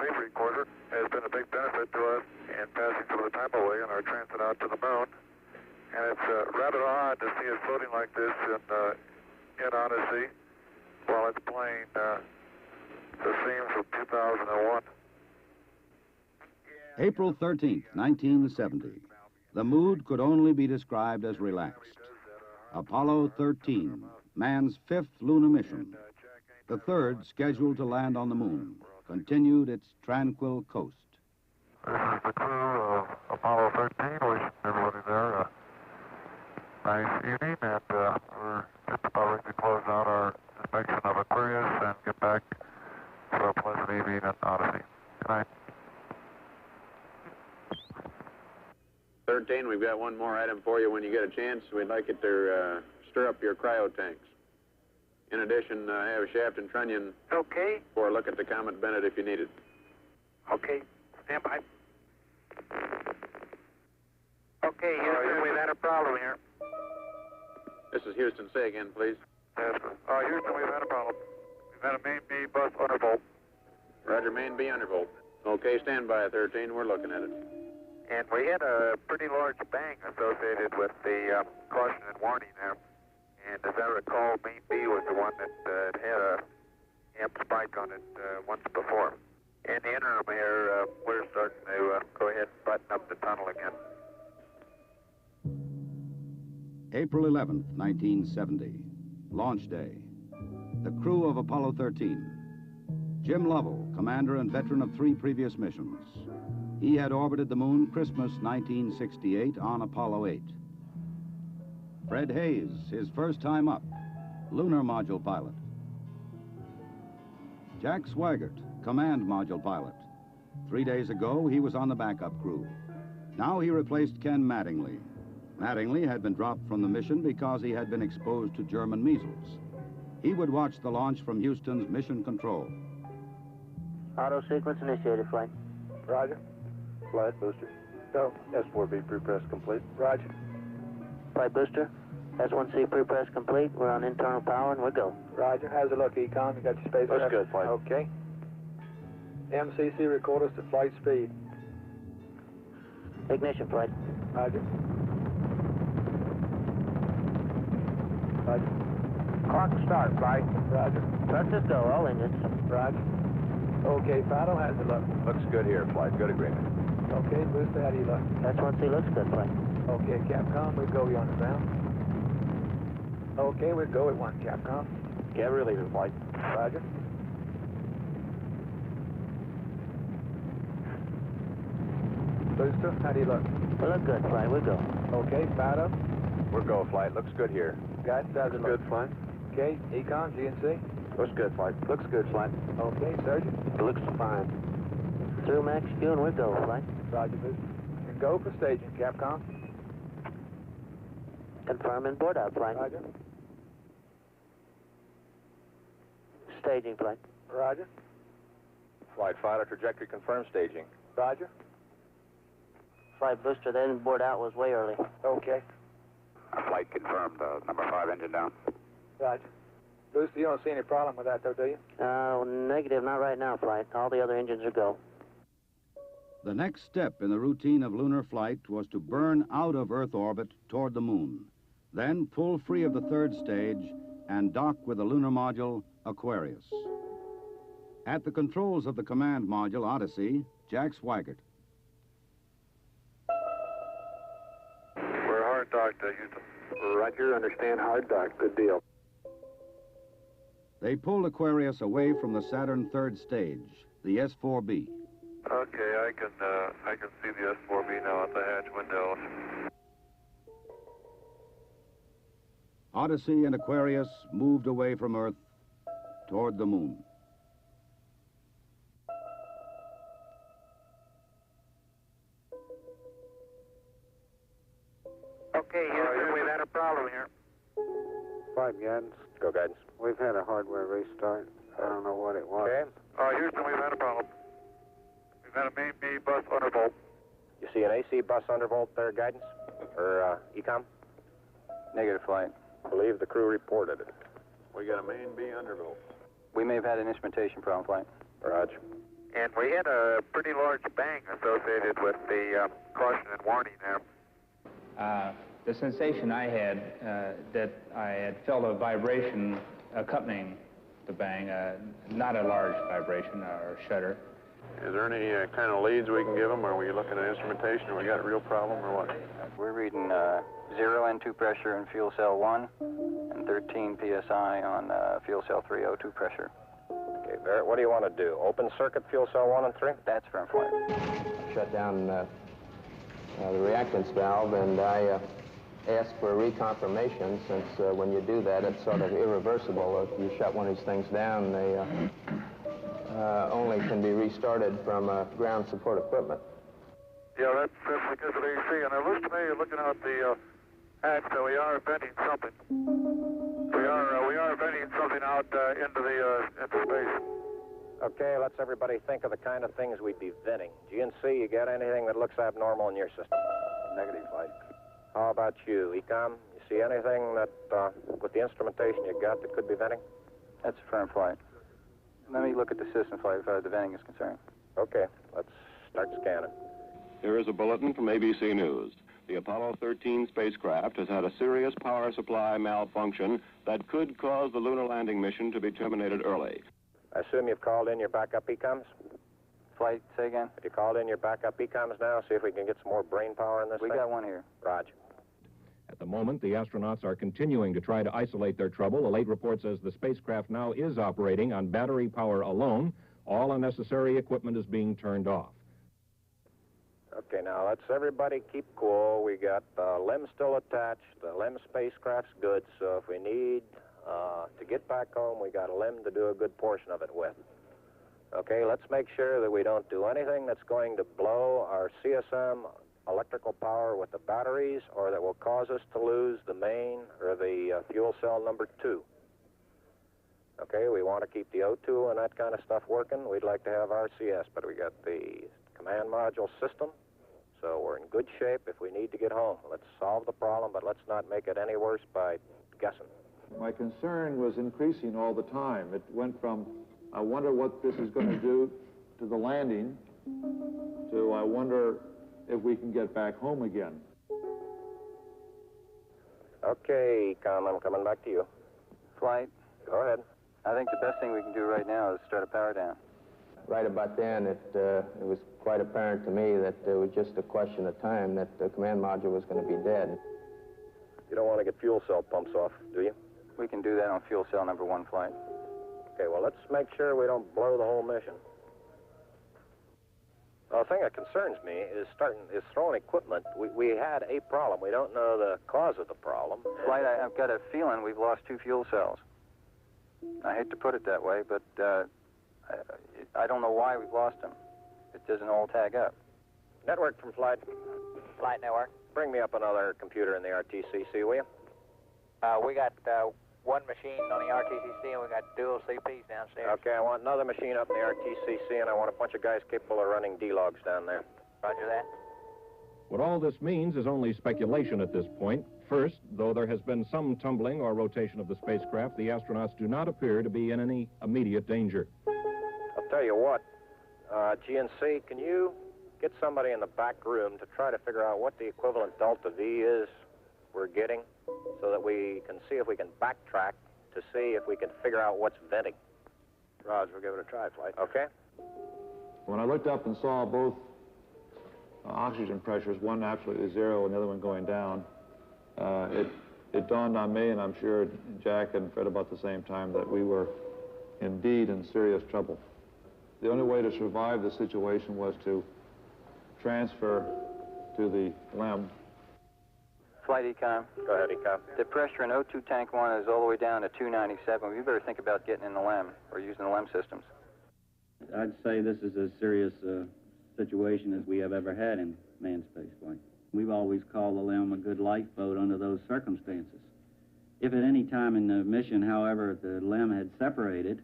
tape recorder has been a big benefit to us in passing some of the time away in our transit out to the moon. And it's rather odd to see it floating like this in Odyssey while it's playing the scenes from 2001. April 13th, 1970. The mood could only be described as relaxed. Apollo 13, man's fifth lunar mission. The third, scheduled to land on the moon, continued its tranquil coast. This is the crew of Apollo 13, wishing everybody there a nice evening, and we're just about ready to close out our inspection of Aquarius and get back to a pleasant evening at Odyssey. Good night. 13, we've got one more item for you when you get a chance. We'd like it to stir up your cryo tanks. In addition, have Shaft and Trunnion for a look at the Comet Bennett if you need it. Okay, stand by. Okay, Houston, we've had a problem here. This is Houston. Say again, please. Yes, Houston, we've had a problem. We've had a main B bus undervolt. Roger, main B undervolt. Okay, stand by, 13. We're looking at it. And we had a pretty large bang associated with the caution and warning there. And as I recall, main B was the one that had a amp spike on it once before. In the interim here, we're starting to go ahead and button up the tunnel again. April 11th, 1970. Launch day. The crew of Apollo 13. Jim Lovell, commander and veteran of 3 previous missions. He had orbited the moon Christmas 1968 on Apollo 8. Fred Haise, his first time up, Lunar Module pilot. Jack Swigert, command module pilot. 3 days ago, he was on the backup crew. Now he replaced Ken Mattingly. Mattingly had been dropped from the mission because he had been exposed to German measles. He would watch the launch from Houston's mission control. Auto sequence initiated, flight. Roger. Flight booster. Go. S4B pre-press complete. Roger. Flight booster. S1C pre-press complete. We're on internal power and we're go. Roger. How's it look, Econ? You got your space? Looks good, flight. Okay. MCC record us to flight speed. Ignition, flight. Roger. Roger. Clock start, flight. Roger. Thrusters go, all engines. Roger. Okay, Fido, how's it look? Looks good here, flight. Good agreement. Okay, booster, how do you look? S1C looks good, flight. Okay, Capcom, we'll go you on the ground. Okay, we'll go at 1, Capcom. Yeah, we're leaving, flight. Roger. Booster, how do you look? We look good, flight. We'll go. Okay, Fido. We're go, flight. Looks good here. Guys, how's it look? Good, flight. Okay, Econ, GNC. Looks good, flight. Looks good, flight. Okay, Sergeant. Looks fine. Through max Q and we'll go, flight. Roger, booster. And go for staging, Capcom. Confirm and board out, flight. Roger. Staging, flight. Roger. Flight fighter trajectory confirmed staging. Roger. Flight booster, then board out was way early. Okay. Flight confirmed. Number 5 engine down. Roger. Booster, you don't see any problem with that, though, do you? Negative, not right now, flight. All the other engines are go. The next step in the routine of lunar flight was to burn out of Earth orbit toward the moon, then pull free of the third stage and dock with the lunar module Aquarius. At the controls of the command module Odyssey, Jack Swigert. We're hard docked, Houston. Roger, understand hard dock. Good deal. They pulled Aquarius away from the Saturn third stage, the S4B. Okay, I can see the S4B now at the hatch window. Odyssey and Aquarius moved away from Earth toward the moon. Okay, Houston, we've had a problem here. 5 guidance. Go, guidance. We've had a hardware restart. I don't know what it was. Okay. Houston, we've had a problem. We've had a main B bus undervolt. You see an AC bus undervolt there, guidance? Or ECOM? Negative, flight. I believe the crew reported it. We got a main B undervolt. We may have had an instrumentation problem, flight. Roger. And we had a pretty large bang associated with the caution and warning there. The sensation I had, that I had felt a vibration accompanying the bang, not a large vibration or shudder. Is there any kind of leads we can give them? Are we looking at instrumentation, or we got a real problem, or what? We're reading 0 N2 pressure in fuel cell 1 and 13 psi on fuel cell 3 O2 pressure. Okay, Barrett, what do you want to do? Open circuit fuel cell 1 and 3? That's firm flight. Shut down the reactance valve, and I asked for a reconfirmation, since when you do that, it's sort of irreversible. If you shut one of these things down, they only can be restarted from ground support equipment. Yeah, that's because of AC. And it looks to me, looking out the hatch, that we are venting something. We are venting something out into space. Okay, let's everybody think of the kind of things we'd be venting. GNC, you got anything that looks abnormal in your system? Negative flight. How about you, ECOM? You see anything that, with the instrumentation you got, that could be venting? That's firm flight. Let me look at the system flight as far as the venting is concerned. Okay, let's start scanning. Here is a bulletin from ABC News. The Apollo 13 spacecraft has had a serious power supply malfunction that could cause the lunar landing mission to be terminated early. I assume you've called in your backup ECOMs? Flight, say again? Have you called in your backup ECOMs now? See if we can get some more brain power in this We thing? got one here. Roger. At the moment, the astronauts are continuing to try to isolate their trouble. A late report says the spacecraft now is operating on battery power alone. All unnecessary equipment is being turned off. Okay, now let's everybody keep cool. We got the LEM still attached. The LEM spacecraft's good, so if we need to get back home, we got a LEM to do a good portion of it with. Okay, let's make sure that we don't do anything that's going to blow our CSM electrical power with the batteries, or that will cause us to lose the main or the fuel cell number 2. Okay, we want to keep the O2 and that kind of stuff working. We'd like to have RCS, but we got the command module system, so we're in good shape if we need to get home. Let's solve the problem, but let's not make it any worse by guessing. My concern was increasing all the time. It went from, I wonder what this is going to do to the landing, to I wonder if we can get back home again. Okay, Ecom, I'm coming back to you. Flight. Go ahead. I think the best thing we can do right now is start a power down. Right about then, it was quite apparent to me that it was just a question of time that the command module was going to be dead. You don't want to get fuel cell pumps off, do you? We can do that on fuel cell number 1 flight. Okay, well, let's make sure we don't blow the whole mission. The thing that concerns me is throwing equipment. We had a problem. We don't know the cause of the problem. Flight, I've got a feeling we've lost 2 fuel cells. I hate to put it that way, but I don't know why we've lost them. It doesn't all tag up. Network from Flight. Flight network. Bring me up another computer in the RTCC, will you? We got one machine on the RTCC, and we got dual CPs downstairs. Okay, I want another machine up in the RTCC, and I want a bunch of guys capable of running D-logs down there. Roger that. What all this means is only speculation at this point. First, though there has been some tumbling or rotation of the spacecraft, the astronauts do not appear to be in any immediate danger. I'll tell you what, GNC, can you get somebody in the back room to try to figure out what the equivalent delta V is we're getting, so that we can see if we can backtrack to see if we can figure out what's venting. Roger, we'll give it a try, Flight. Okay? When I looked up and saw both oxygen pressures, one absolutely 0 and the other one going down, it dawned on me, and I'm sure Jack and Fred about the same time, that we were indeed in serious trouble. The only way to survive the situation was to transfer to the LEM. Flight Econ. Go ahead, Econ. The pressure in O2 tank 1 is all the way down to 297. We better think about getting in the LEM or using the LEM systems. I'd say this is as serious a situation as we have ever had in manned spaceflight. We've always called the LEM a good lifeboat under those circumstances. If at any time in the mission, however, the LEM had separated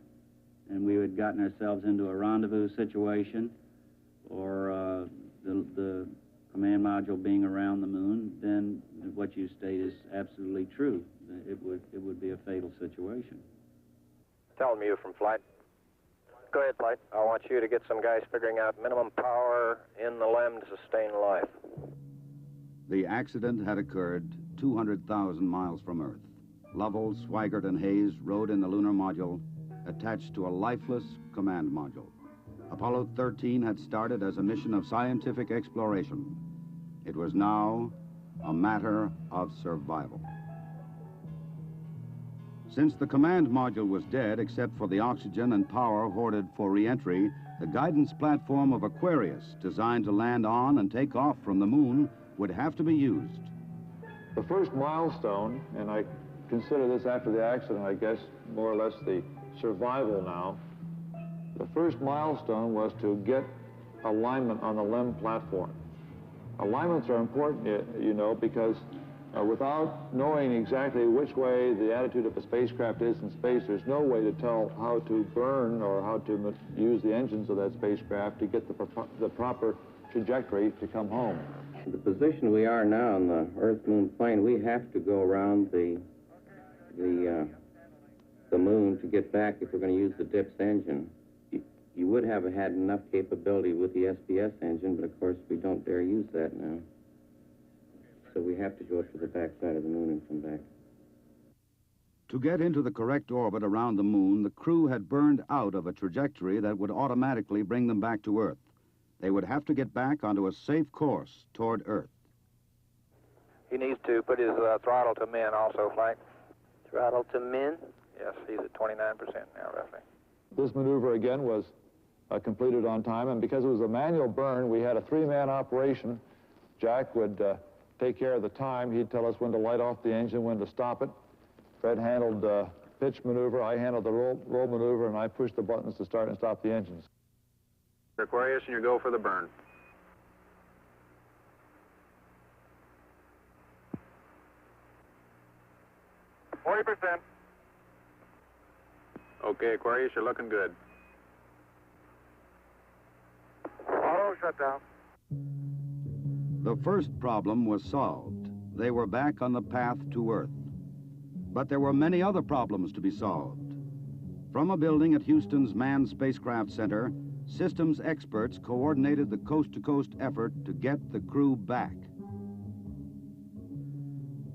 and we had gotten ourselves into a rendezvous situation, or the command module being around the moon, then what you state is absolutely true. It would be a fatal situation. Tell me you from Flight. Go ahead, Flight. I want you to get some guys figuring out minimum power in the LEM to sustain life. The accident had occurred 200,000 miles from Earth. Lovell, Swigert, and Haise rode in the Lunar Module attached to a lifeless command module. Apollo 13 had started as a mission of scientific exploration. It was now a matter of survival. Since the command module was dead, except for the oxygen and power hoarded for re-entry, the guidance platform of Aquarius, designed to land on and take off from the moon, would have to be used. The first milestone, and I consider this after the accident, I guess, more or less the survival now. The first milestone was to get alignment on the LEM platform. Alignments are important, you know, because without knowing exactly which way the attitude of a spacecraft is in space, there's no way to tell how to burn or how to use the engines of that spacecraft to get the proper trajectory to come home. The position we are now on the Earth-Moon plane, we have to go around the moon to get back if we're going to use the DIPS engine. You would have had enough capability with the SPS engine, but of course we don't dare use that now. So we have to go to the backside of the moon and come back. To get into the correct orbit around the moon, the crew had burned out of a trajectory that would automatically bring them back to Earth. They would have to get back onto a safe course toward Earth. He needs to put his throttle to min also, Flight. Throttle to min? Yes, he's at 29% now, roughly. This maneuver, again, was completed on time, and because it was a manual burn, we had a three-man operation. Jack would take care of the time. He'd tell us when to light off the engine, when to stop it. Fred handled the pitch maneuver, I handled the roll maneuver, and I pushed the buttons to start and stop the engines. Aquarius, and you go for the burn. Okay, Aquarius, you're looking good. Auto shutdown. The first problem was solved. They were back on the path to Earth. But there were many other problems to be solved. From a building at Houston's Manned Spacecraft Center, systems experts coordinated the coast-to-coast effort to get the crew back.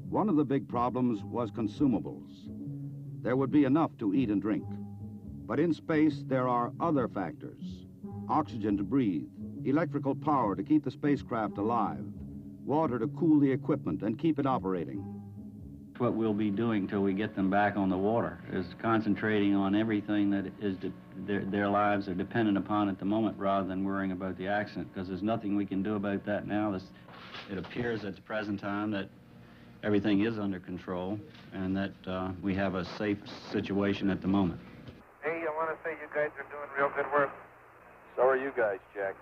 One of the big problems was consumables. There would be enough to eat and drink. But in space, there are other factors. Oxygen to breathe, electrical power to keep the spacecraft alive, water to cool the equipment and keep it operating. What we'll be doing till we get them back on the water is concentrating on everything that is their lives are dependent upon at the moment, rather than worrying about the accident, because there's nothing we can do about that now. It appears at the present time that everything is under control and that we have a safe situation at the moment. Hey, I want to say you guys are doing real good work. So are you guys, Jack.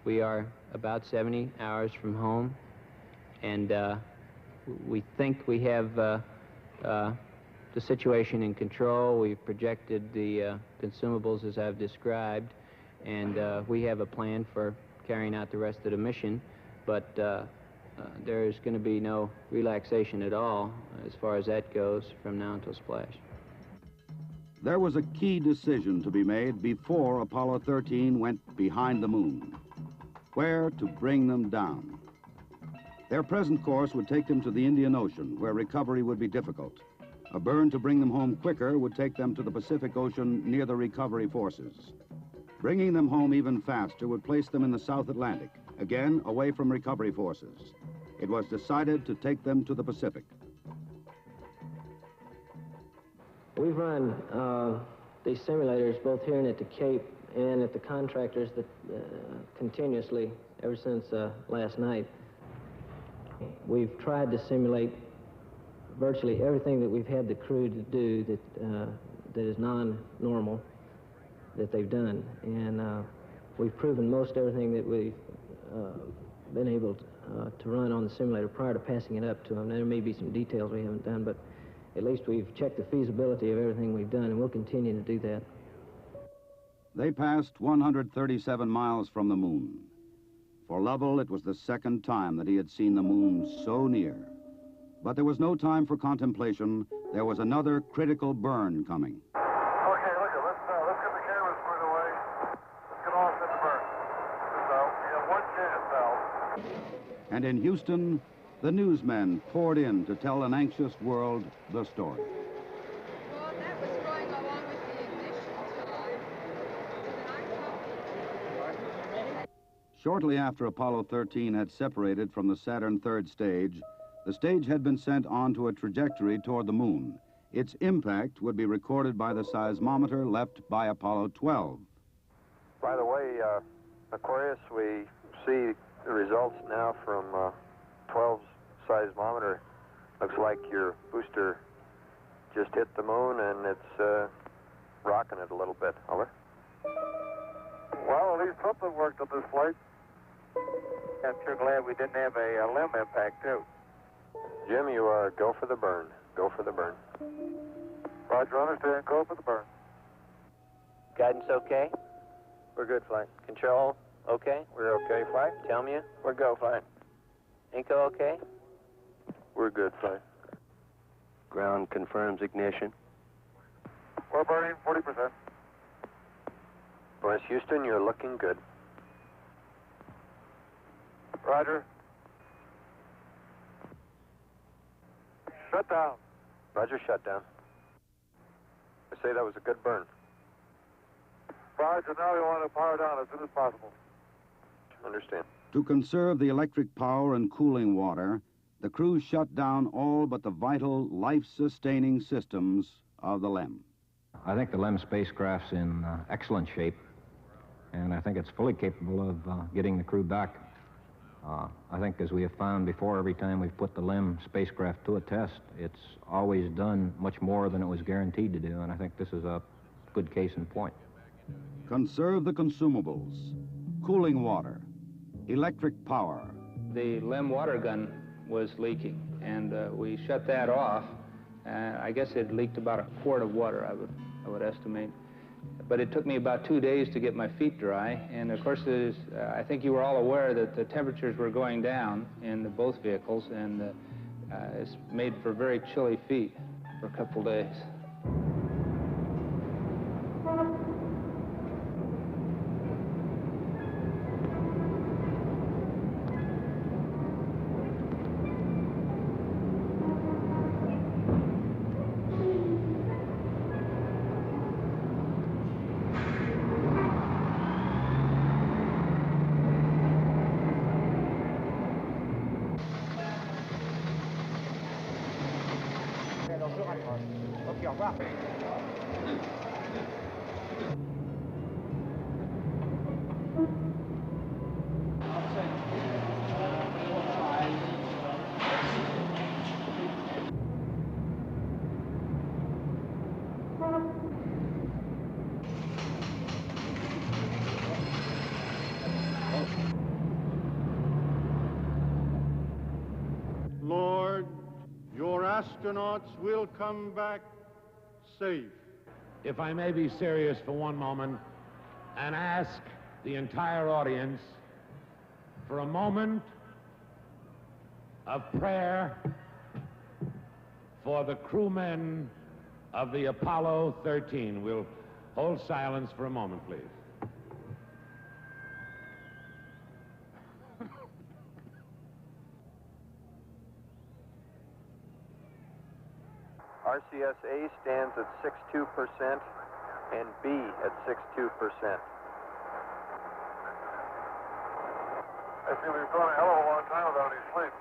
We are about 70 hours from home, and we think we have the situation in control. We've projected the consumables as I've described, and we have a plan for carrying out the rest of the mission, but there's going to be no relaxation at all as far as that goes from now until splash. There was a key decision to be made before Apollo 13 went behind the moon. Where to bring them down. Their present course would take them to the Indian Ocean, where recovery would be difficult. A burn to bring them home quicker would take them to the Pacific Ocean near the recovery forces. Bringing them home even faster would place them in the South Atlantic, again away from recovery forces. It was decided to take them to the Pacific. We've run these simulators both here and at the Cape and at the contractors that continuously ever since last night. We've tried to simulate virtually everything that we've had the crew to do that is non-normal that they've done, and we've proven most everything that we've been able to run on the simulator prior to passing it up to them. There may be some details we haven't done, but at least we've checked the feasibility of everything we've done, and we'll continue to do that. They passed 137 miles from the moon. For Lovell, it was the second time that he had seen the moon so near. But there was no time for contemplation. There was another critical burn coming. Okay, look, And in Houston, the newsmen poured in to tell an anxious world the story. Well, that was going along with the ignition time. Shortly after Apollo 13 had separated from the Saturn third stage, the stage had been sent onto a trajectory toward the moon. Its impact would be recorded by the seismometer left by Apollo 12. By the way, Aquarius, we see the results now from 12's seismometer. Looks like your booster just hit the moon and it's rocking it a little bit. Over. Well, at least something worked on this flight. I'm sure glad we didn't have a limb impact, too. Jim, you go for the burn. Go for the burn. Roger, understand. Go for the burn. Guidance okay? We're good, flight. Control okay? We're okay, flight. Tell me We're go, flight. Inco okay? We're good, flight. Ground confirms ignition. We're burning 40%. Boris Houston, you're looking good. Roger. Shut down. Roger, shut down. I say that was a good burn. Roger, now we want to power down as soon as possible. Understand. To conserve the electric power and cooling water, the crew shut down all but the vital, life-sustaining systems of the LEM. I think the LEM spacecraft's in excellent shape, and I think it's fully capable of getting the crew back. I think, as we have found before, every time we've put the LEM spacecraft to a test, it's always done much more than it was guaranteed to do, and I think this is a good case in point. Conserve the consumables, cooling water, electric power. The LEM water gun was leaking, and we shut that off. I guess it leaked about a quart of water, I would estimate. But it took me about 2 days to get my feet dry, and of course, I think you were all aware that the temperatures were going down in both vehicles, and it's made for very chilly feet for a couple days. Ok, au revoir. Lord, your astronauts will come back safe. If I may be serious for one moment and ask the entire audience for a moment of prayer for the crewmen of the Apollo 13. We'll hold silence for a moment, please. RCS-A stands at 62% and B at 62%. I feel we've gone a hell of a long time without any sleep.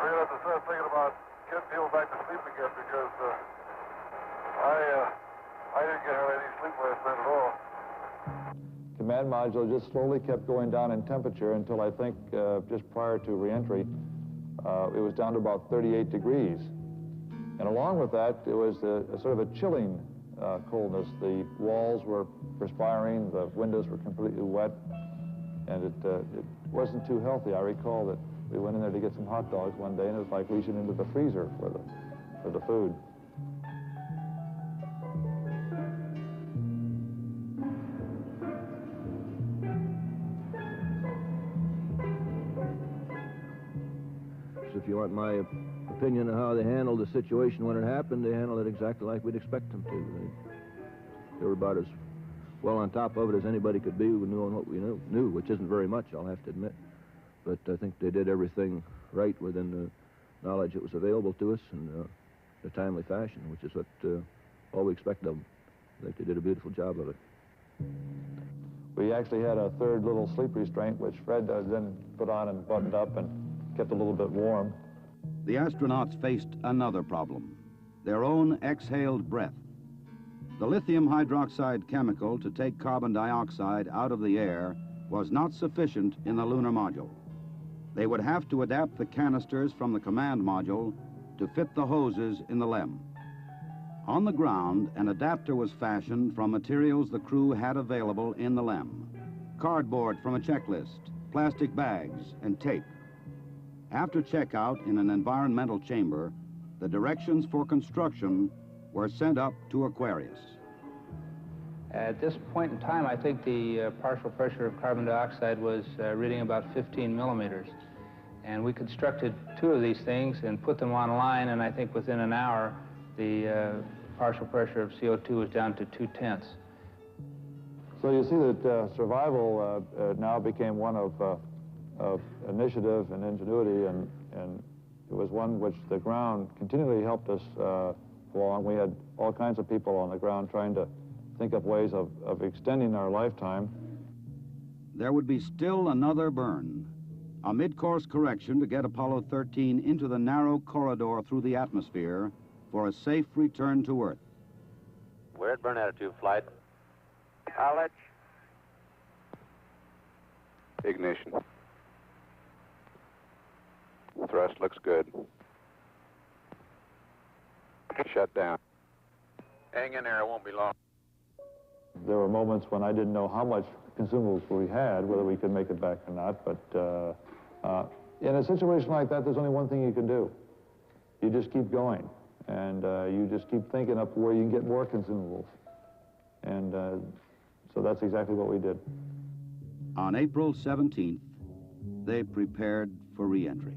We're going to have to start thinking about getting people back to sleep again because I didn't get any sleep last night at all. Command module just slowly kept going down in temperature until I think just prior to reentry, it was down to about 38 degrees. And along with that, it was a sort of a chilling coldness. The walls were perspiring, the windows were completely wet, and it wasn't too healthy. I recall that we went in there to get some hot dogs one day, and it was like reaching into the freezer for the food. If you want my opinion of how they handled the situation when it happened, they handled it exactly like we'd expect them to. They were about as well on top of it as anybody could be, knowing what we knew, which isn't very much, I'll have to admit. but I think they did everything right within the knowledge that was available to us in a timely fashion, which is what all we expect of them. I think they did a beautiful job of it. We actually had a third little sleep restraint, which Fred then put on and buttoned up and kept a little bit warm. The astronauts faced another problem, their own exhaled breath. The lithium hydroxide chemical to take carbon dioxide out of the air was not sufficient in the lunar module. They would have to adapt the canisters from the command module to fit the hoses in the LEM. On the ground, an adapter was fashioned from materials the crew had available in the LEM. Cardboard from a checklist, plastic bags, and tape. After checkout in an environmental chamber, the directions for construction were sent up to Aquarius. At this point in time, I think the partial pressure of carbon dioxide was reading about 15 millimeters. And we constructed 2 of these things and put them online, and I think within an hour, the partial pressure of CO2 was down to 2/10. So you see that survival now became one of initiative and ingenuity, and it was one which the ground continually helped us along. We had all kinds of people on the ground trying to think up ways of extending our lifetime. There would be still another burn, a mid-course correction to get Apollo 13 into the narrow corridor through the atmosphere for a safe return to Earth. We're at burn attitude, flight. College. Ignition. Thrust looks good. Shut down. Hang in there, it won't be long. There were moments when I didn't know how much consumables we had, whether we could make it back or not, but in a situation like that, there's only one thing you can do. You just keep going, and you just keep thinking up where you can get more consumables. And so that's exactly what we did. On April 17th, they prepared for re-entry.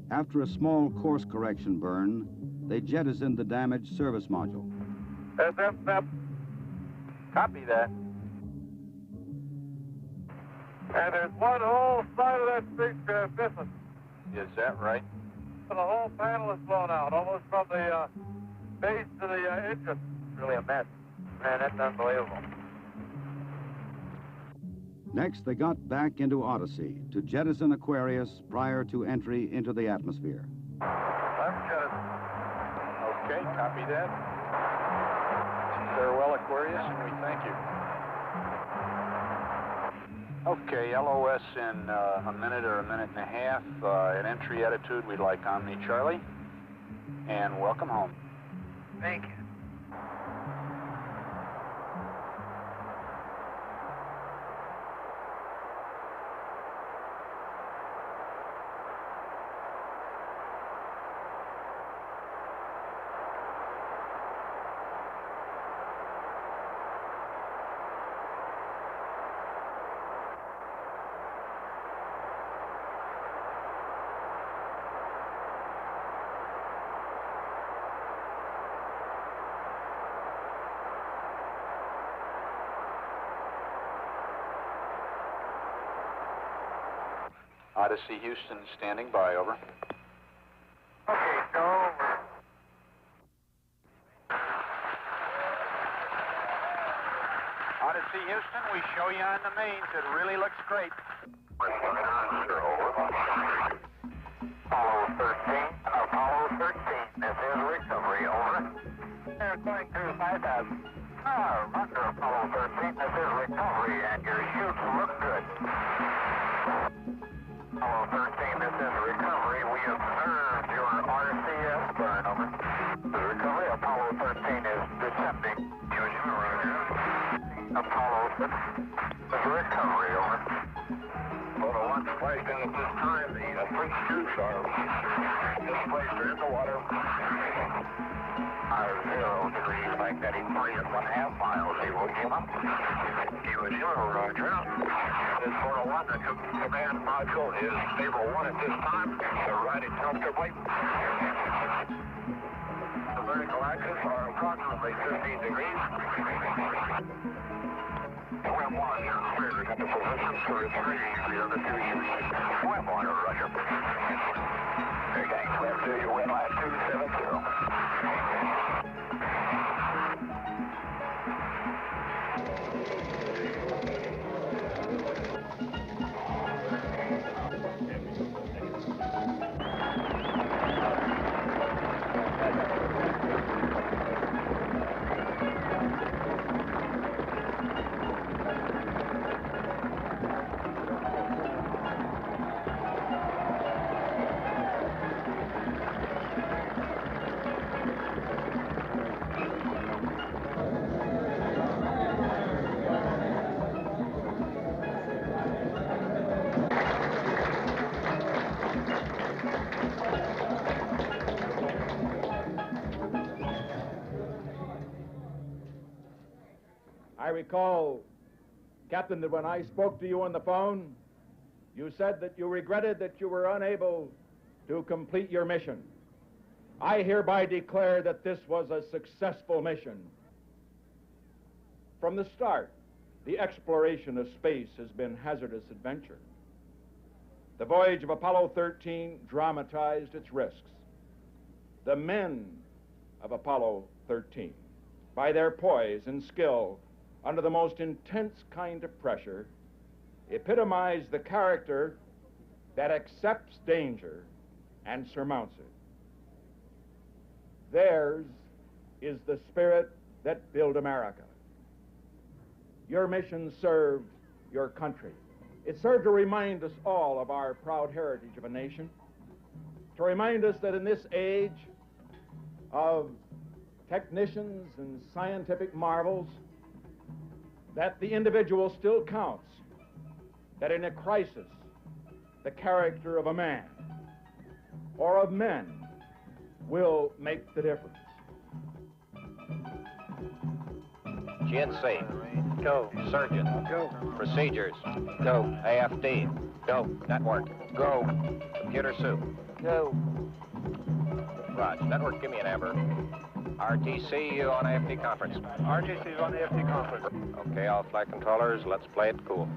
After a small course correction burn, they jettisoned the damaged service module. SF, Copy that. and there's one whole side of that spacecraft missing. Is that right? The whole panel is blown out, almost from the base to the engine. Really a mess. Man, that's unbelievable. Next, they got back into Odyssey to jettison Aquarius prior to entry into the atmosphere. Left jettison. Okay, copy that. Farewell, Aquarius, and we thank you. Okay, LOS in a minute or a minute and a half. At entry attitude, we'd like Omni Charlie. And welcome home. Thank you. Odyssey Houston standing by, over. Okay, go. Odyssey Houston, we show you on the mains. It really looks great. Apollo 13, this is recovery, over. They're going through 5,000. Under Apollo 13, this is recovery, and your chutes look good. Apollo 13, this is recovery. We observed your RCS burn, over. The recovery, Apollo 13 is descending. Apollo 6 is recovery, over. Photo 1 spliced in at this time. The three chutes are displaced in the water. Our 0 degrees magnetic 3.5 miles, Iwo Jima. Iwo Jima, roger. This photo 1, the command module is stable 1 at this time. They're riding comfortably. The vertical axis are approximately 15 degrees. Web1, you're clear to get the position to retrieve the other two units. Web1, roger. Okay, thanks, Web2, you're wind line 270. I recall, Captain, that when I spoke to you on the phone, you said that you regretted that you were unable to complete your mission. I hereby declare that this was a successful mission. From the start, the exploration of space has been hazardous adventure. The voyage of Apollo 13 dramatized its risks. The men of Apollo 13, by their poise and skill under the most intense kind of pressure, epitomize the character that accepts danger and surmounts it. Theirs is the spirit that built America. Your mission served your country. It served to remind us all of our proud heritage of a nation, to remind us that in this age of technicians and scientific marvels, that the individual still counts, that in a crisis, the character of a man or of men will make the difference. GNC. Go. Surgeon. Go. Procedures. Go. AFD. Go. Network. Go. Computer soup. Go. Raj, network, give me an amber. RTC, you on AFD conference. RTC's on the AFD conference. Okay, all flight controllers, let's play it cool.